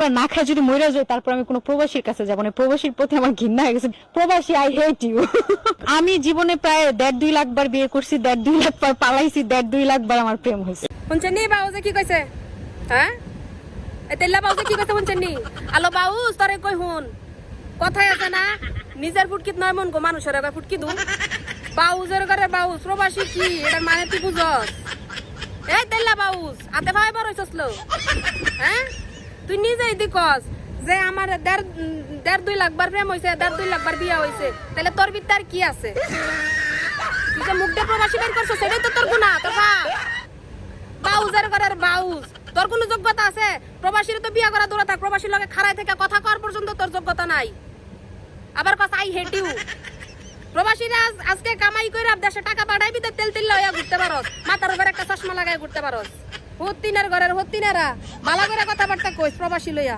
করে না খায় যদি মরে যায় তারপর আমি কোনো প্রবাসীর কাছে যাবো না। প্রবাসীর প্রতি আমার ঘৃণা হয়ে গেছে। প্রবাসী, আই হেট ইউ। আমি জীবনে প্রায় 1.5-2 লাখ বার বিয়ে করছি, 1.5-2 লাখ বার পালাইছি, 1.5-2 লাখ বার আমার প্রেম হয়েছে। শুনছেন নি বাউজে কি কইছে? হ্যাঁ, তেল্লা বাউজে কি কইছে শুনছেন নি? আলো বাউজ তোরে কই হুন, কথাই আছে না, নিজের ফুটকিত নয় মন গো মানুষের এবার ফুটকি দু। বাউজের ঘরে বাউজ, প্রবাসী কি এটার মানে তুই বুঝস? এই তেল্লা বাউজ আতে ভাই বড় হইছস। হ্যাঁ, তুই নিজেই দিকস যে আমার 1.5-2 লাখ বার প্রেম হয়েছে, 1.5-2 লাখ বার বিয়া হয়েছে, তাহলে তোর ভিতরে আর কি আছে? তুই যে মুখ দিয়ে প্রবাসী বের করছো সেটাই তো তোর গুণা। তোর বাউজের ঘরের বাউজ, তোর কোনো যোগ্যতা আছে? প্রবাসীর তো বিয়া করা দূরে থাক, প্রবাসীর লগে খাড়াই থেকে কথা কর পর্যন্ত তোর যোগ্যতা নাই। আবার কথা আই হেট ইউ। প্রবাসীরা আজকে কামাই কইরা দেশে টাকা পাঠাইবি তো তেল তেল লইয়া ঘুরতে পারস, মাথার উপর একটা চশমা লাগাই ঘুরতে পারস। হত্তিনার ঘরের হত্তিনারা ভালো করে কথাবার্তা কইস প্রবাসী লইয়া।